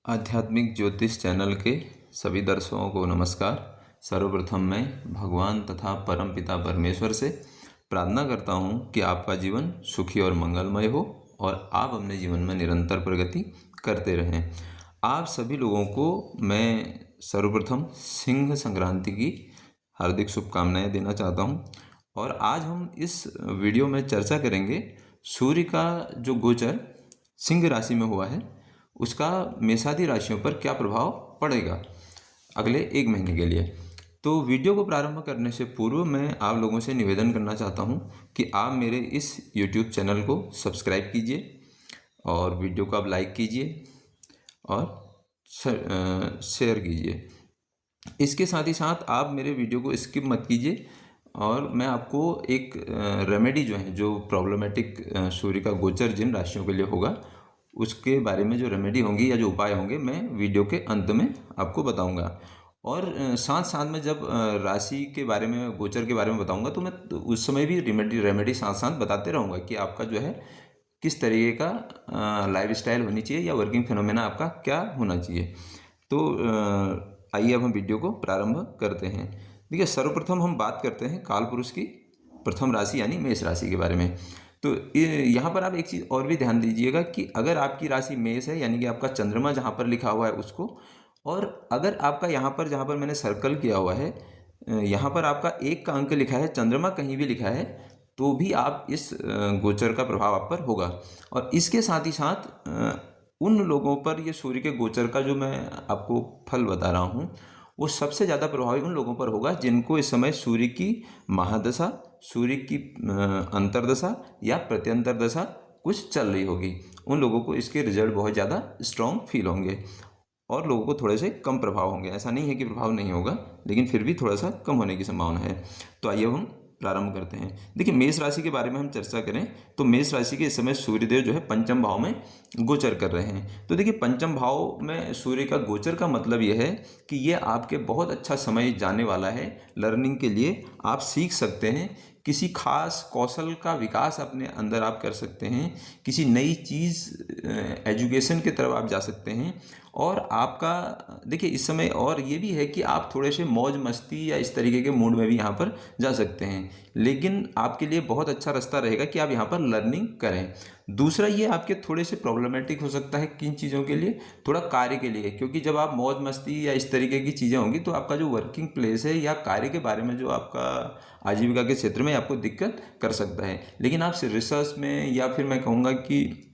आध्यात्मिक ज्योतिष चैनल के सभी दर्शकों को नमस्कार। सर्वप्रथम मैं भगवान तथा परमपिता परमेश्वर से प्रार्थना करता हूँ कि आपका जीवन सुखी और मंगलमय हो और आप अपने जीवन में निरंतर प्रगति करते रहें। आप सभी लोगों को मैं सर्वप्रथम सिंह संक्रांति की हार्दिक शुभकामनाएं देना चाहता हूँ। और आज हम इस वीडियो में चर्चा करेंगे सूर्य का जो गोचर सिंह राशि में हुआ है उसका मेषादि राशियों पर क्या प्रभाव पड़ेगा अगले 1 महीने के लिए। तो वीडियो को प्रारंभ करने से पूर्व मैं आप लोगों से निवेदन करना चाहता हूं कि आप मेरे इस YouTube चैनल को सब्सक्राइब कीजिए और वीडियो को आप लाइक कीजिए और शेयर कीजिए। इसके साथ ही साथ आप मेरे वीडियो को स्किप मत कीजिए और मैं आपको एक रेमेडी जो प्रॉब्लमेटिक सूर्य का गोचर जिन राशियों के लिए होगा उसके बारे में जो रेमेडी होंगी या जो उपाय होंगे मैं वीडियो के अंत में आपको बताऊंगा। और साथ साथ में जब राशि के बारे में गोचर के बारे में बताऊंगा तो मैं उस समय भी रेमेडी साथ साथ बताते रहूँगा कि आपका जो है किस तरीके का लाइफस्टाइल होनी चाहिए या वर्किंग फिनोमेना आपका क्या होना चाहिए। तो आइए अब हम वीडियो को प्रारंभ करते हैं। देखिए, सर्वप्रथम हम बात करते हैं काल पुरुष की प्रथम राशि यानी मेष राशि के बारे में। तो यहाँ पर आप एक चीज़ और भी ध्यान दीजिएगा कि अगर आपकी राशि मेष है यानी कि आपका चंद्रमा जहाँ पर लिखा हुआ है उसको, और अगर आपका यहाँ पर जहाँ पर मैंने सर्कल किया हुआ है यहाँ पर आपका 1 का अंक लिखा है, चंद्रमा कहीं भी लिखा है, तो भी आप इस गोचर का प्रभाव आप पर होगा। और इसके साथ ही साथ उन लोगों पर ये सूर्य के गोचर का जो मैं आपको फल बता रहा हूँ वो सबसे ज़्यादा प्रभावी उन लोगों पर होगा जिनको इस समय सूर्य की महादशा, सूर्य की अंतर्दशा या प्रत्यंतर दशा कुछ चल रही होगी। उन लोगों को इसके रिजल्ट बहुत ज़्यादा स्ट्रॉन्ग फील होंगे और लोगों को थोड़े से कम प्रभाव होंगे। ऐसा नहीं है कि प्रभाव नहीं होगा, लेकिन फिर भी थोड़ा सा कम होने की संभावना है। तो आइए हम प्रारंभ करते हैं। देखिए, मेष राशि के बारे में हम चर्चा करें तो मेष राशि के इस समय सूर्यदेव जो है पंचम भाव में गोचर कर रहे हैं। तो देखिए, पंचम भाव में सूर्य का गोचर का मतलब यह है कि ये आपके बहुत अच्छा समय जाने वाला है लर्निंग के लिए। आप सीख सकते हैं, किसी खास कौशल का विकास अपने अंदर आप कर सकते हैं, किसी नई चीज़ एजुकेशन की तरफ आप जा सकते हैं। और आपका देखिए इस समय और ये भी है कि आप थोड़े से मौज मस्ती या इस तरीके के मूड में भी यहाँ पर जा सकते हैं, लेकिन आपके लिए बहुत अच्छा रास्ता रहेगा कि आप यहाँ पर लर्निंग करें। दूसरा, ये आपके थोड़े से प्रॉब्लमेटिक हो सकता है किन चीज़ों के लिए, थोड़ा कार्य के लिए, क्योंकि जब आप मौज मस्ती या इस तरीके की चीज़ें होंगी तो आपका जो वर्किंग प्लेस है या कार्य के बारे में जो आपका आजीविका के क्षेत्र में आपको दिक्कत कर सकता है। लेकिन आप रिसर्च में या फिर मैं कहूँगा कि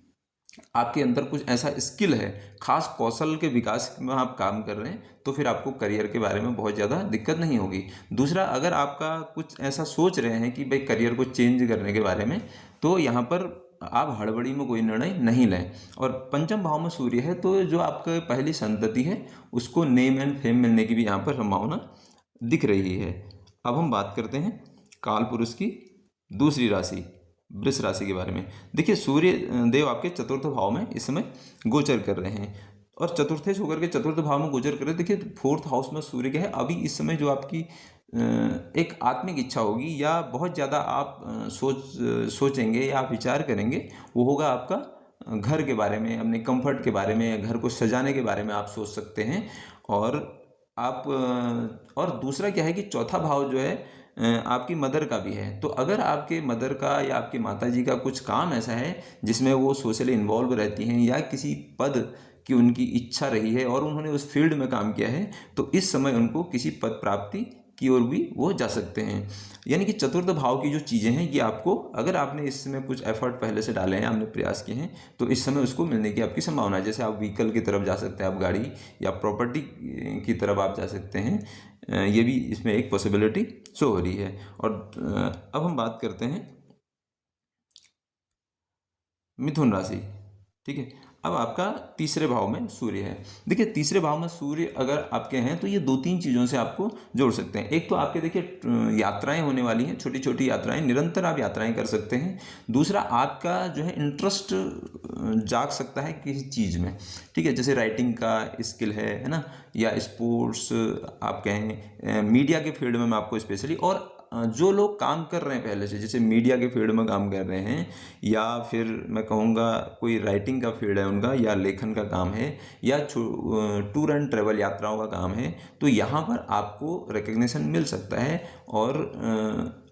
आपके अंदर कुछ ऐसा स्किल है, खास कौशल के विकास में आप काम कर रहे हैं, तो फिर आपको करियर के बारे में बहुत ज़्यादा दिक्कत नहीं होगी। दूसरा, अगर आपका कुछ ऐसा सोच रहे हैं कि भाई करियर को चेंज करने के बारे में, तो यहाँ पर आप हड़बड़ी में कोई निर्णय नहीं लें। और पंचम भाव में सूर्य है तो जो आपके पहली संतति है उसको नेम एंड फेम मिलने की भी यहाँ पर संभावना दिख रही है। अब हम बात करते हैं काल पुरुष की दूसरी राशि वृष राशि के बारे में। देखिए, सूर्य देव आपके चतुर्थ भाव में इस समय गोचर कर रहे हैं और चतुर्थेश होकर के चतुर्थ भाव में गोचर कर रहे हैं। देखिए, 4th हाउस में सूर्य क्या है, अभी इस समय जो आपकी एक आत्मिक इच्छा होगी या बहुत ज़्यादा आप सोचेंगे या आप विचार करेंगे, वो होगा आपका घर के बारे में, अपने कंफर्ट के बारे में, घर को सजाने के बारे में आप सोच सकते हैं। और आप और दूसरा क्या है कि चौथा भाव जो है आपकी मदर का भी है। तो अगर आपके मदर का या आपकी माताजी का कुछ काम ऐसा है जिसमें वो सोशली इन्वॉल्व रहती हैं या किसी पद की उनकी इच्छा रही है और उन्होंने उस फील्ड में काम किया है, तो इस समय उनको किसी पद प्राप्ति की ओर भी वो जा सकते हैं। यानी कि चतुर्थ भाव की जो चीज़ें हैं ये आपको, अगर आपने इसमें कुछ एफर्ट पहले से डाले हैं, आपने प्रयास किए हैं, तो इस समय उसको मिलने की आपकी संभावना है। जैसे आप व्हीकल की तरफ जा सकते हैं, आप गाड़ी या प्रॉपर्टी की तरफ आप जा सकते हैं, ये भी इसमें एक पॉसिबिलिटी शो हो रही है। और अब हम बात करते हैं मिथुन राशि। ठीक है, अब आपका तीसरे भाव में सूर्य है। देखिए, तीसरे भाव में सूर्य अगर आपके हैं तो ये 2-3 चीज़ों से आपको जोड़ सकते हैं। एक तो आपके देखिए यात्राएं होने वाली हैं, छोटी छोटी यात्राएं, निरंतर आप यात्राएं कर सकते हैं। दूसरा, आपका जो है इंटरेस्ट जाग सकता है किसी चीज़ में। ठीक है, जैसे राइटिंग का स्किल है ना, या स्पोर्ट्स आप कहें, मीडिया के फील्ड में मैं आपको स्पेशली, और जो लोग काम कर रहे हैं पहले से, जैसे मीडिया के फील्ड में काम कर रहे हैं, या फिर मैं कहूँगा कोई राइटिंग का फील्ड है उनका, या लेखन का काम है, या टूर एंड ट्रेवल यात्राओं का काम है, तो यहाँ पर आपको रिकग्निशन मिल सकता है। और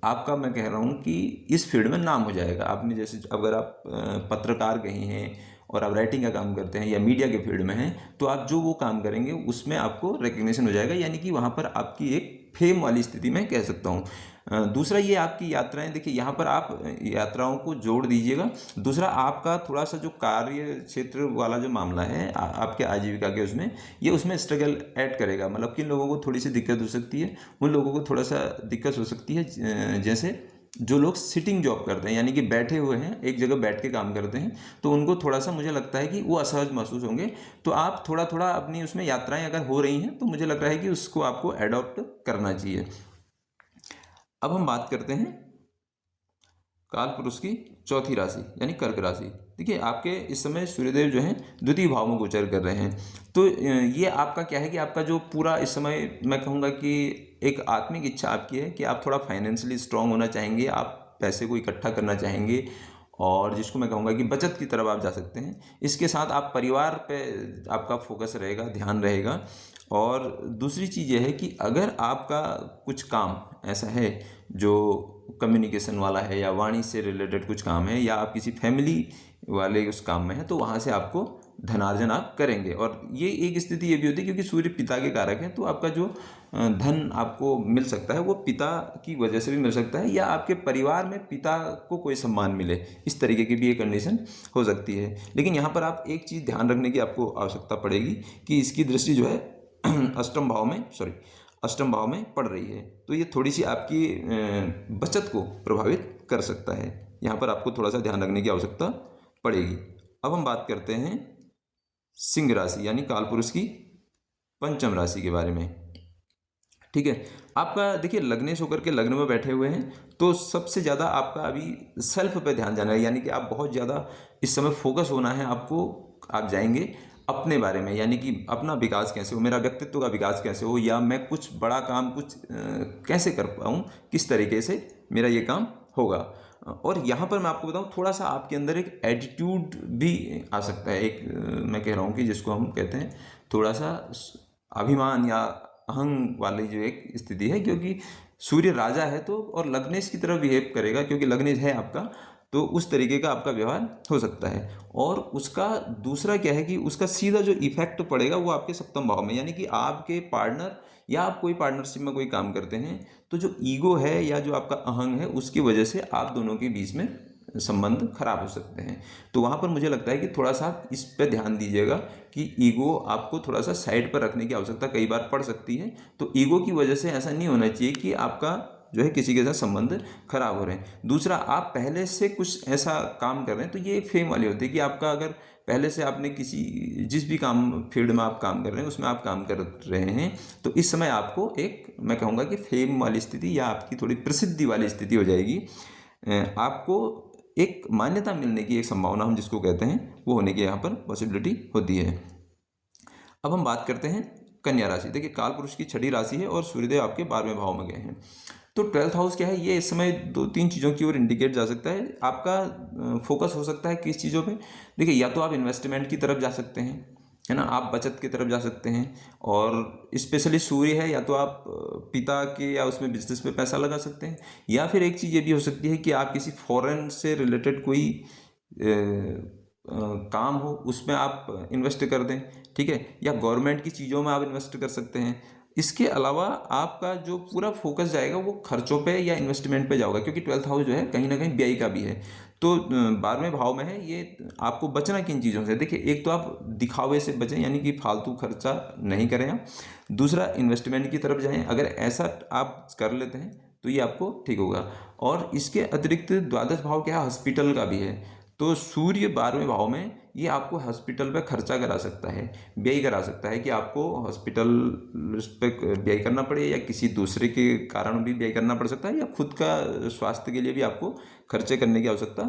आपका, मैं कह रहा हूँ कि इस फील्ड में नाम हो जाएगा। आपने जैसे अगर आप पत्रकार कहीं हैं और आप राइटिंग का काम करते हैं या मीडिया के फील्ड में हैं, तो आप जो वो काम करेंगे उसमें आपको रिकग्निशन हो जाएगा, यानी कि वहाँ पर आपकी एक फेम वाली स्थिति मैं कह सकता हूँ। दूसरा ये आपकी यात्राएं, देखिए यहाँ पर आप यात्राओं को जोड़ दीजिएगा। दूसरा आपका थोड़ा सा जो कार्य क्षेत्र वाला जो मामला है आपके आजीविका के उसमें, ये उसमें स्ट्रगल ऐड करेगा। मतलब किन लोगों को थोड़ी सी दिक्कत हो सकती है, उन लोगों को थोड़ा सा दिक्कत हो सकती है, जैसे जो लोग सिटिंग जॉब करते हैं, यानी कि बैठे हुए हैं, एक जगह बैठ के काम करते हैं, तो उनको थोड़ा सा मुझे लगता है कि वो असहज महसूस होंगे। तो आप थोड़ा थोड़ा अपनी उसमें यात्राएं अगर हो रही हैं तो मुझे लग रहा है कि उसको आपको एडॉप्ट करना चाहिए। अब हम बात करते हैं काल पुरुष की चौथी राशि यानी कर्क राशि। देखिए आपके इस समय सूर्यदेव जो हैं द्वितीय भाव में गोचर कर रहे हैं। तो ये आपका क्या है कि आपका जो पूरा इस समय मैं कहूँगा कि एक आत्मिक इच्छा आपकी है कि आप थोड़ा फाइनेंशियली स्ट्रांग होना चाहेंगे, आप पैसे को इकट्ठा करना चाहेंगे, और जिसको मैं कहूँगा कि बचत की तरफ आप जा सकते हैं। इसके साथ आप परिवार पे आपका फोकस रहेगा, ध्यान रहेगा। और दूसरी चीज़ ये है कि अगर आपका कुछ काम ऐसा है जो कम्युनिकेशन वाला है या वाणी से रिलेटेड कुछ काम है, या आप किसी फैमिली वाले उस काम में है, तो वहाँ से आपको धनार्जन आप करेंगे। और ये एक स्थिति ये भी होती है क्योंकि सूर्य पिता के कारक हैं, तो आपका जो धन आपको मिल सकता है वो पिता की वजह से भी मिल सकता है, या आपके परिवार में पिता को कोई सम्मान मिले, इस तरीके की भी एक कंडीशन हो सकती है। लेकिन यहाँ पर आप एक चीज़ ध्यान रखने की आपको आवश्यकता पड़ेगी कि इसकी दृष्टि जो है अष्टम भाव में पड़ रही है, तो ये थोड़ी सी आपकी बचत को प्रभावित कर सकता है। यहाँ पर आपको थोड़ा सा ध्यान रखने की आवश्यकता पड़ेगी। अब हम बात करते हैं सिंह राशि यानी कालपुरुष की पंचम राशि के बारे में। ठीक है, आपका देखिए लग्नेश होकर के लग्न में बैठे हुए हैं, तो सबसे ज़्यादा आपका अभी सेल्फ पे ध्यान जाना है, यानी कि आप बहुत ज़्यादा इस समय फोकस होना है आपको। आप जाएंगे अपने बारे में, यानी कि अपना विकास कैसे हो, मेरा व्यक्तित्व का विकास कैसे हो, या मैं कुछ बड़ा काम कैसे कर पाऊँ, किस तरीके से मेरा ये काम होगा। और यहाँ पर मैं आपको बताऊँ, थोड़ा सा आपके अंदर एक एटीट्यूड भी आ सकता है, एक मैं कह रहा हूँ कि जिसको हम कहते हैं थोड़ा सा अभिमान या अहंग वाली जो एक स्थिति है, क्योंकि सूर्य राजा है तो, और लग्नेश की तरह बिहेव करेगा क्योंकि लग्नेश है आपका, तो उस तरीके का आपका व्यवहार हो सकता है। और उसका दूसरा क्या है कि उसका सीधा जो इफेक्ट पड़ेगा वो आपके सप्तम भाव में, यानी कि आपके पार्टनर या आप कोई पार्टनरशिप में कोई काम करते हैं, तो जो ईगो है या जो आपका अहंग है उसकी वजह से आप दोनों के बीच में संबंध खराब हो सकते हैं। तो वहाँ पर मुझे लगता है कि थोड़ा सा इस पर ध्यान दीजिएगा कि ईगो आपको थोड़ा सा साइड पर रखने की आवश्यकता कई बार पड़ सकती है। तो ईगो की वजह से ऐसा नहीं होना चाहिए कि आपका जो है किसी के साथ संबंध खराब हो रहे हैं। दूसरा, आप पहले से कुछ ऐसा काम कर रहे हैं, तो ये एक फेम वाली होती है कि आपका अगर पहले से आपने जिस भी काम फील्ड में आप काम कर रहे हैं उसमें आप काम कर रहे हैं, तो इस समय आपको एक मैं कहूँगा कि फेम वाली स्थिति या आपकी थोड़ी प्रसिद्धि वाली स्थिति हो जाएगी। आपको एक मान्यता मिलने की एक संभावना हम जिसको कहते हैं वो होने की यहाँ पर पॉसिबिलिटी होती है। अब हम बात करते हैं कन्या राशि। देखिए काल पुरुष की छठी राशि है और सूर्यदेव आपके 12वें भाव में गए हैं। तो 12th हाउस क्या है, ये इस समय 2-3 चीज़ों की ओर इंडिकेट जा सकता है। आपका फोकस हो सकता है किस चीज़ों पे, देखिए या तो आप इन्वेस्टमेंट की तरफ जा सकते हैं, है ना, आप बचत की तरफ जा सकते हैं, और स्पेशली सूर्य है, या तो आप पिता के या उसमें बिजनेस में पैसा लगा सकते हैं, या फिर एक चीज़ ये भी हो सकती है कि आप किसी फॉरेन से रिलेटेड कोई काम हो उसमें आप इन्वेस्ट कर दें, ठीक है, या गवर्नमेंट की चीज़ों में आप इन्वेस्ट कर सकते हैं। इसके अलावा आपका जो पूरा फोकस जाएगा वो खर्चों पे या इन्वेस्टमेंट पे जाएगा, क्योंकि 12th हाउस जो है कहीं ना कहीं व्यय का भी है। तो 12वें भाव में है, ये आपको बचना किन चीज़ों से, देखिए एक तो आप दिखावे से बचें, यानी कि फालतू खर्चा नहीं करें आप। दूसरा, इन्वेस्टमेंट की तरफ जाएं, अगर ऐसा आप कर लेते हैं तो ये आपको ठीक होगा। और इसके अतिरिक्त द्वादश भाव क्या है, हॉस्पिटल का भी है। तो सूर्य 12वें भाव में ये आपको हॉस्पिटल पे खर्चा करा सकता है, व्यय करा सकता है, कि आपको हॉस्पिटल पे व्यय करना पड़े, या किसी दूसरे के कारण भी व्यय करना पड़ सकता है, या खुद का स्वास्थ्य के लिए भी आपको खर्चे करने की आवश्यकता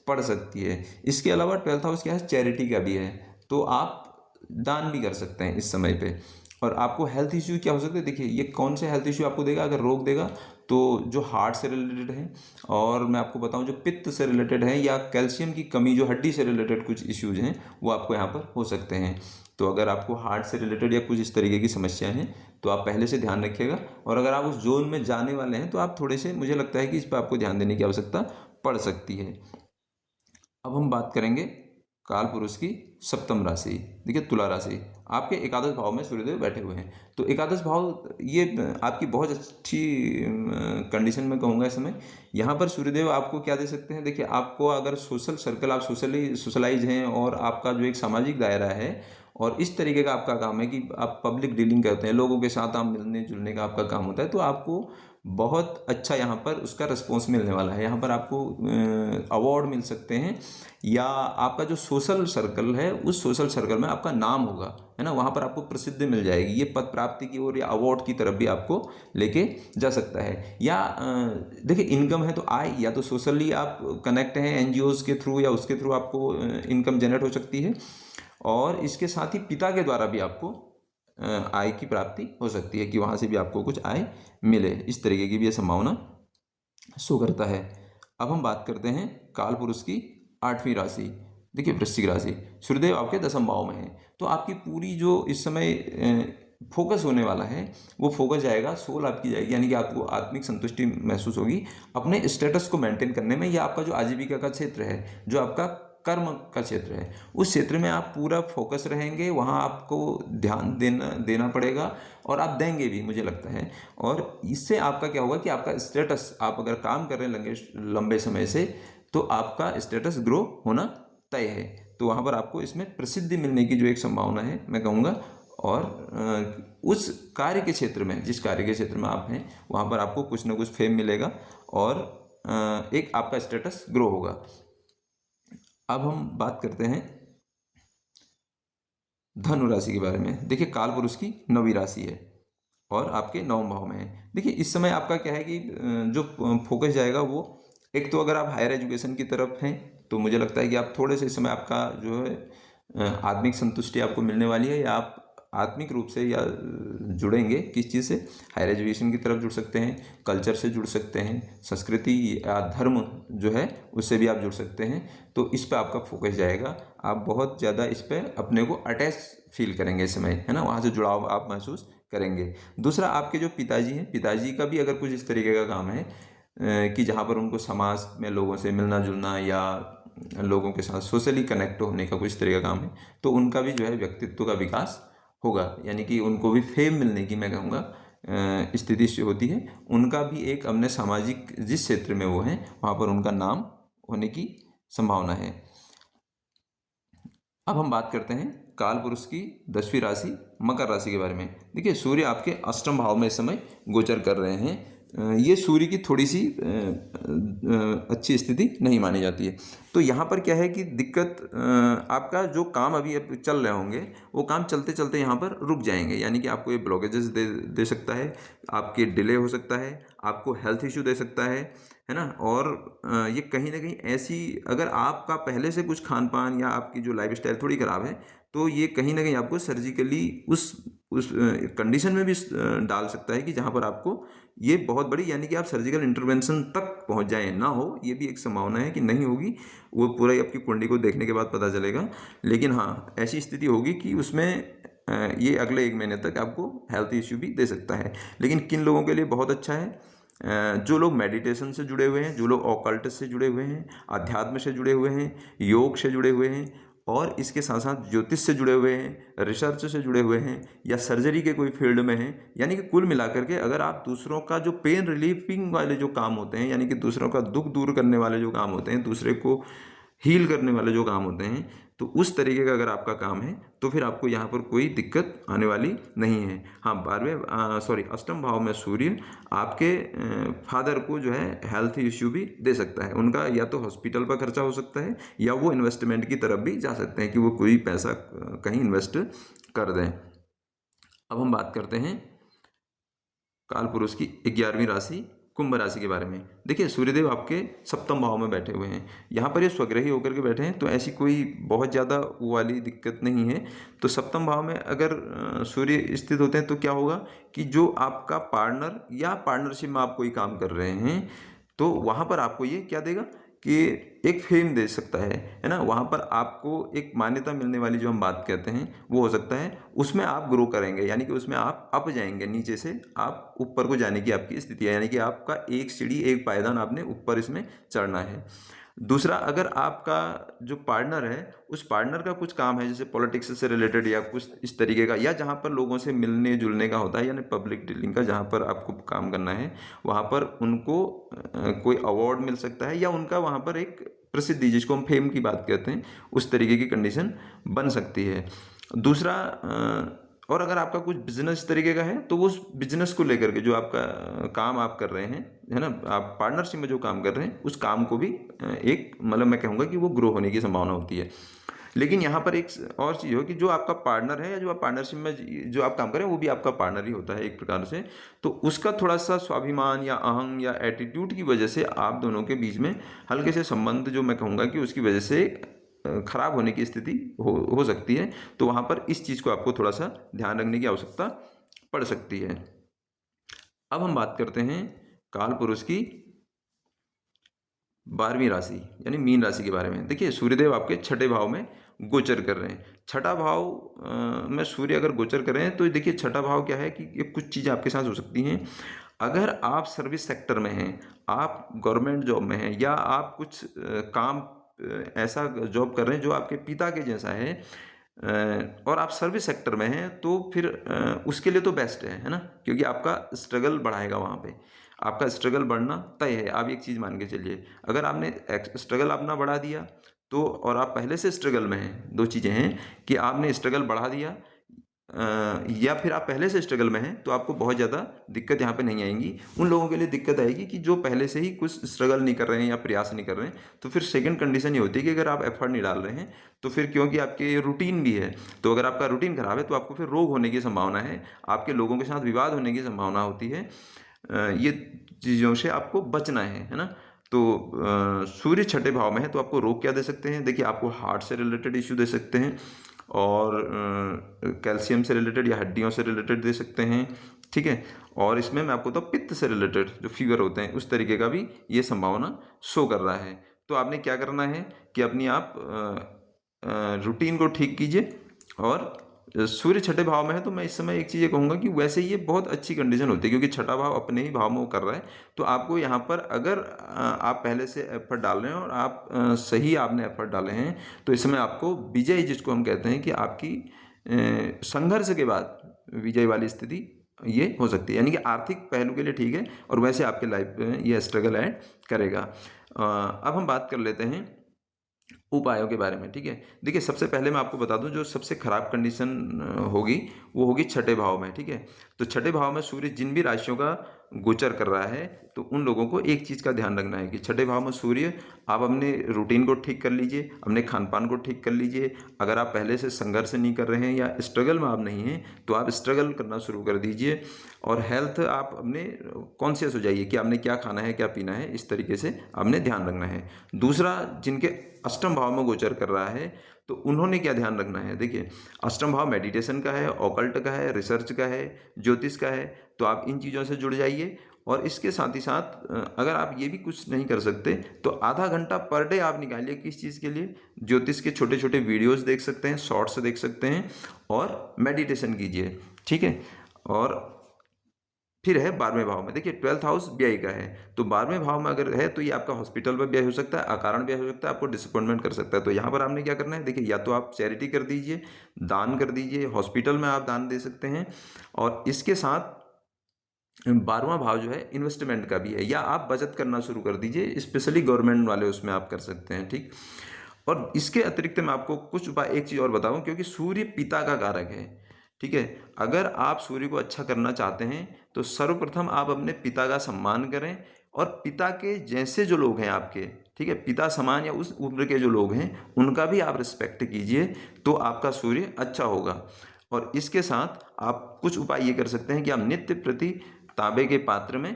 पड़ सकती है। इसके अलावा 12th हाउस क्या है, चैरिटी का भी है, तो आप दान भी कर सकते हैं इस समय पे। और आपको हेल्थ इश्यू क्या हो सकते हैं, देखिए ये कौन से हेल्थ इश्यू आपको देगा, अगर रोग देगा तो जो हार्ट से रिलेटेड है, और मैं आपको बताऊं जो पित्त से रिलेटेड है या कैल्शियम की कमी जो हड्डी से रिलेटेड कुछ इश्यूज हैं वो आपको यहाँ पर हो सकते हैं। तो अगर आपको हार्ट से रिलेटेड या कुछ इस तरीके की समस्याएं हैं तो आप पहले से ध्यान रखिएगा, और अगर आप उस जोन में जाने वाले हैं तो आप थोड़े से, मुझे लगता है कि इस पर आपको ध्यान देने की आवश्यकता पड़ सकती है। अब हम बात करेंगे काल पुरुष की सप्तम राशि। देखिए तुला राशि, आपके एकादश भाव में सूर्यदेव बैठे हुए हैं। तो एकादश भाव ये आपकी बहुत अच्छी कंडीशन में कहूँगा इस समय। यहाँ पर सूर्यदेव आपको क्या दे सकते हैं, देखिए आपको अगर सोशल सर्कल, आप सोशलाइज हैं और आपका जो एक सामाजिक दायरा है और इस तरीके का आपका काम है कि आप पब्लिक डीलिंग करते हैं, लोगों के साथ आप मिलने जुलने का आपका काम होता है, तो आपको बहुत अच्छा यहाँ पर उसका रिस्पॉन्स मिलने वाला है। यहाँ पर आपको अवार्ड मिल सकते हैं, या आपका जो सोशल सर्कल है उस सोशल सर्कल में आपका नाम होगा, है ना, वहाँ पर आपको प्रसिद्धि मिल जाएगी। ये पद प्राप्ति की ओर या अवार्ड की तरफ भी आपको लेके जा सकता है। या देखिए इनकम है तो आय, या तो सोशली आप कनेक्ट हैं एनजीओज के थ्रू या उसके थ्रू आपको इनकम जनरेट हो सकती है, और इसके साथ ही पिता के द्वारा भी आपको आय की प्राप्ति हो सकती है कि वहाँ से भी आपको कुछ आय मिले। इस तरीके की भी ये संभावना शो करता है। अब हम बात करते हैं काल पुरुष की आठवीं राशि। देखिए वृश्चिक राशि, सूर्यदेव आपके दसम भाव में है। तो आपकी पूरी जो इस समय फोकस होने वाला है वो फोकस जाएगा, सोल आपकी जाएगी, यानी कि आपको आत्मिक संतुष्टि महसूस होगी अपने स्टेटस को मेंटेन करने में। या आपका जो आजीविका का क्षेत्र है, जो आपका कर्म का क्षेत्र है, उस क्षेत्र में आप पूरा फोकस रहेंगे, वहाँ आपको ध्यान देना पड़ेगा, और आप देंगे भी मुझे लगता है। और इससे आपका क्या होगा कि आपका स्टेटस, आप अगर काम कर रहे हैं लंबे समय से, तो आपका स्टेटस ग्रो होना तय है। तो वहाँ पर आपको इसमें प्रसिद्धि मिलने की जो एक संभावना है मैं कहूँगा, और उस कार्य के क्षेत्र में, जिस कार्य के क्षेत्र में आप हैं, वहाँ पर आपको कुछ ना कुछ फेम मिलेगा और एक आपका स्टेटस ग्रो होगा। अब हम बात करते हैं धनु राशि के बारे में। देखिए काल पुरुष की 9वीं राशि है और आपके 9वें भाव में है। देखिए इस समय आपका क्या है कि जो फोकस जाएगा वो, एक तो अगर आप हायर एजुकेशन की तरफ हैं तो मुझे लगता है कि आप थोड़े से इस समय आपका जो है आत्मिक संतुष्टि आपको मिलने वाली है, या आप आत्मिक रूप से या जुड़ेंगे किस चीज़ से, हायर एजुकेशन की तरफ जुड़ सकते हैं, कल्चर से जुड़ सकते हैं, संस्कृति या धर्म जो है उससे भी आप जुड़ सकते हैं। तो इस पर आपका फोकस जाएगा, आप बहुत ज़्यादा इस पर अपने को अटैच फील करेंगे इस समय, है ना, वहाँ से जुड़ाव आप महसूस करेंगे। दूसरा, आपके जो पिताजी हैं, पिताजी का भी अगर कुछ इस तरीके का काम है कि जहाँ पर उनको समाज में लोगों से मिलना जुलना या लोगों के साथ सोशली कनेक्ट होने का कुछ तरीका काम है, तो उनका भी जो है व्यक्तित्व का विकास होगा, यानी कि उनको भी फेम मिलने की मैं कहूँगा स्थिति से होती है। उनका भी एक अपने सामाजिक जिस क्षेत्र में वो हैं वहाँ पर उनका नाम होने की संभावना है। अब हम बात करते हैं काल पुरुष की 10वीं राशि मकर राशि के बारे में। देखिए सूर्य आपके अष्टम भाव में इस समय गोचर कर रहे हैं। ये सूर्य की थोड़ी सी अच्छी स्थिति नहीं मानी जाती है। तो यहाँ पर क्या है कि दिक्कत, आपका जो काम अभी चल रहे होंगे वो काम चलते चलते यहाँ पर रुक जाएंगे, यानी कि आपको ये ब्लॉकेजेस दे सकता है, आपके डिले हो सकता है, आपको हेल्थ इशू दे सकता है ना। और ये कहीं ना कहीं ऐसी, अगर आपका पहले से कुछ खान पान या आपकी जो लाइफ स्टाइल थोड़ी ख़राब है तो ये कहीं ना कहीं आपको सर्जिकली उस कंडीशन में भी डाल सकता है कि जहाँ पर आपको ये बहुत बड़ी, यानी कि आप सर्जिकल इंटरवेंशन तक पहुँच जाएं, ना हो, ये भी एक संभावना है कि नहीं होगी, वो पूरा आपकी कुंडली को देखने के बाद पता चलेगा। लेकिन हाँ, ऐसी स्थिति होगी कि उसमें ये अगले 1 महीने तक आपको हेल्थ इश्यू भी दे सकता है। लेकिन किन लोगों के लिए बहुत अच्छा है, जो लोग मेडिटेशन से जुड़े हुए हैं, जो लोग ऑकल्ट से जुड़े हुए हैं, अध्यात्म से जुड़े हुए हैं, योग से जुड़े हुए हैं, और इसके साथ साथ ज्योतिष से जुड़े हुए हैं, रिसर्च से जुड़े हुए हैं, या सर्जरी के कोई फील्ड में हैं, यानी कि कुल मिलाकर के अगर आप दूसरों का जो पेन रिलीफिंग वाले जो काम होते हैं, यानी कि दूसरों का दुख दूर करने वाले जो काम होते हैं, दूसरे को हील करने वाले जो काम होते हैं, तो उस तरीके का अगर आपका काम है तो फिर आपको यहाँ पर कोई दिक्कत आने वाली नहीं है। हाँ, 8वें भाव में सूर्य आपके फादर को जो है हेल्थ इश्यू भी दे सकता है। उनका या तो हॉस्पिटल पर खर्चा हो सकता है, या वो इन्वेस्टमेंट की तरफ भी जा सकते हैं कि वो कोई पैसा कहीं इन्वेस्ट कर दें। अब हम बात करते हैं काल पुरुष की 11वीं राशि कुंभ राशि के बारे में। देखिए सूर्यदेव आपके सप्तम भाव में बैठे हुए हैं, यहाँ पर ये स्वग्रही होकर के बैठे हैं, तो ऐसी कोई बहुत ज़्यादा वो वाली दिक्कत नहीं है। तो सप्तम भाव में अगर सूर्य स्थित होते हैं तो क्या होगा कि जो आपका पार्टनर या पार्टनरशिप में आप कोई काम कर रहे हैं तो वहाँ पर आपको ये क्या देगा कि एक फेम दे सकता है ना। वहाँ पर आपको एक मान्यता मिलने वाली जो हम बात कहते हैं वो हो सकता है, उसमें आप ग्रो करेंगे, यानी कि उसमें आप अप जाएंगे, नीचे से आप ऊपर को जाने की आपकी स्थिति है, यानी कि आपका एक सीढ़ी एक पायदान आपने ऊपर इसमें चढ़ना है। दूसरा, अगर आपका जो पार्टनर है उस पार्टनर का कुछ काम है जैसे पॉलिटिक्स से रिलेटेड या कुछ इस तरीके का, या जहाँ पर लोगों से मिलने जुलने का होता है यानी पब्लिक डीलिंग का, जहाँ पर आपको काम करना है वहाँ पर उनको कोई अवार्ड मिल सकता है या उनका वहाँ पर एक प्रसिद्धि जिसको हम फेम की बात कहते हैं उस तरीके की कंडीशन बन सकती है। दूसरा, और अगर आपका कुछ बिजनेस तरीके का है तो उस बिजनेस को लेकर के जो आपका काम आप कर रहे हैं है ना, आप पार्टनरशिप में जो काम कर रहे हैं उस काम को भी एक मतलब मैं कहूँगा कि वो ग्रो होने की संभावना होती है। लेकिन यहाँ पर एक और चीज़ हो कि जो आपका पार्टनर है या जो आप पार्टनरशिप में जो आप काम करें वो भी आपका पार्टनर ही होता है एक प्रकार से, तो उसका थोड़ा सा स्वाभिमान या अहंग या एटीट्यूड की वजह से आप दोनों के बीच में हल्के से संबंध जो मैं कहूँगा कि उसकी वजह से खराब होने की स्थिति हो सकती है। तो वहाँ पर इस चीज़ को आपको थोड़ा सा ध्यान रखने की आवश्यकता पड़ सकती है। अब हम बात करते हैं काल पुरुष की 12वीं राशि यानी मीन राशि के बारे में। देखिए सूर्यदेव आपके छठे भाव में गोचर कर रहे हैं। छठा भाव में सूर्य अगर गोचर कर रहे हैं तो देखिए छठा भाव क्या है कि ये कुछ चीज़ें आपके साथ हो सकती हैं। अगर आप सर्विस सेक्टर में हैं, आप गवर्नमेंट जॉब में हैं या आप कुछ काम ऐसा जॉब कर रहे हैं जो आपके पिता के जैसा है और आप सर्विस सेक्टर में हैं तो फिर उसके लिए तो बेस्ट है ना, क्योंकि आपका स्ट्रगल बढ़ाएगा वहाँ पे। आपका स्ट्रगल बढ़ना तय है। आप एक चीज़ मान के चलिए, अगर आपने स्ट्रगल अपना बढ़ा दिया तो, और आप पहले से स्ट्रगल में हैं, दो चीज़ें हैं कि आपने स्ट्रगल बढ़ा दिया या फिर आप पहले से स्ट्रगल में हैं तो आपको बहुत ज़्यादा दिक्कत यहाँ पे नहीं आएंगी। उन लोगों के लिए दिक्कत आएगी कि जो पहले से ही कुछ स्ट्रगल नहीं कर रहे हैं या प्रयास नहीं कर रहे हैं। तो फिर सेकंड कंडीशन ये होती है कि अगर आप एफर्ट नहीं डाल रहे हैं तो फिर, क्योंकि आपके रूटीन भी है, तो अगर आपका रूटीन खराब है तो आपको फिर रोग होने की संभावना है, आपके लोगों के साथ विवाद होने की संभावना होती है। ये चीज़ों से आपको बचना है ना। तो सूर्य छठे भाव में है तो आपको रोग क्या दे सकते हैं? देखिए आपको हार्ट से रिलेटेड इश्यू दे सकते हैं और कैल्शियम से रिलेटेड या हड्डियों से रिलेटेड दे सकते हैं, ठीक है। और इसमें मैं आपको तो पित्त से रिलेटेड जो फीवर होते हैं उस तरीके का भी ये संभावना शो कर रहा है। तो आपने क्या करना है कि अपनी आप रूटीन को ठीक कीजिए। और सूर्य छठे भाव में है तो मैं इस समय एक चीज़ ये कहूँगा कि वैसे ये बहुत अच्छी कंडीशन होती है क्योंकि छठा भाव अपने ही भाव में वो कर रहा है। तो आपको यहाँ पर अगर आप पहले से एफर्ट डाल रहे हैं और आप सही आपने एफर्ट डाले हैं तो इस समय आपको विजय, जिसको हम कहते हैं कि आपकी संघर्ष के बाद विजय वाली स्थिति ये हो सकती है, यानी कि आर्थिक पहलू के लिए ठीक है और वैसे आपके लाइफ में ये स्ट्रगल ऐड करेगा। अब हम बात कर लेते हैं उपायों के बारे में, ठीक है। देखिए सबसे पहले मैं आपको बता दूं जो सबसे खराब कंडीशन होगी वो होगी छठे भाव में, ठीक है। तो छठे भाव में सूर्य जिन भी राशियों का गोचर कर रहा है तो उन लोगों को एक चीज़ का ध्यान रखना है कि छठे भाव में सूर्य, आप अपने रूटीन को ठीक कर लीजिए, अपने खान पान को ठीक कर लीजिए। अगर आप पहले से संघर्ष नहीं कर रहे हैं या स्ट्रगल में आप नहीं हैं तो आप स्ट्रगल करना शुरू कर दीजिए। और हेल्थ आप अपने कॉन्शियस हो जाइए कि आपने क्या खाना है क्या पीना है, इस तरीके से आपने ध्यान रखना है। दूसरा, जिनके अष्टम भाव में गोचर कर रहा है तो उन्होंने क्या ध्यान रखना है? देखिए अष्टम भाव मेडिटेशन का है, ऑकल्ट का है, रिसर्च का है, ज्योतिष का है, तो आप इन चीज़ों से जुड़ जाइए। और इसके साथ ही साथ अगर आप ये भी कुछ नहीं कर सकते तो आधा घंटा पर डे आप निकालिए किस चीज़ के लिए? ज्योतिष के छोटे छोटे वीडियोस देख सकते हैं, शॉर्ट्स देख सकते हैं और मेडिटेशन कीजिए, ठीक है। और फिर है 12वें भाव में, देखिए 12th हाउस व्यय का है, तो 12वें भाव में अगर है तो ये आपका हॉस्पिटल में व्यय हो सकता है, अकारण व्यय हो सकता है, आपको डिसअपॉइंटमेंट कर सकता है। तो यहाँ पर आपने क्या करना है? देखिए या तो आप चैरिटी कर दीजिए, दान कर दीजिए, हॉस्पिटल में आप दान दे सकते हैं। और इसके साथ 12वां भाव जो है इन्वेस्टमेंट का भी है, या आप बचत करना शुरू कर दीजिए, स्पेशली गवर्नमेंट वाले उसमें आप कर सकते हैं, ठीक। और इसके अतिरिक्त मैं आपको कुछ उपाय, एक चीज़ और बताऊं, क्योंकि सूर्य पिता का कारक है, ठीक है। अगर आप सूर्य को अच्छा करना चाहते हैं तो सर्वप्रथम आप अपने पिता का सम्मान करें और पिता के जैसे जो लोग हैं आपके, ठीक है, पिता समान या उस उम्र के जो लोग हैं उनका भी आप रिस्पेक्ट कीजिए, तो आपका सूर्य अच्छा होगा। और इसके साथ आप कुछ उपाय ये कर सकते हैं कि आप नित्य प्रति तांबे के पात्र में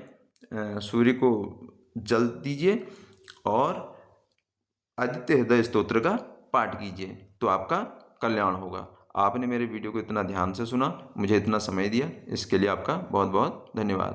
सूर्य को जल दीजिए और आदित्य हृदय स्तोत्र का पाठ कीजिए, तो आपका कल्याण होगा। आपने मेरे वीडियो को इतना ध्यान से सुना, मुझे इतना समय दिया, इसके लिए आपका बहुत बहुत धन्यवाद।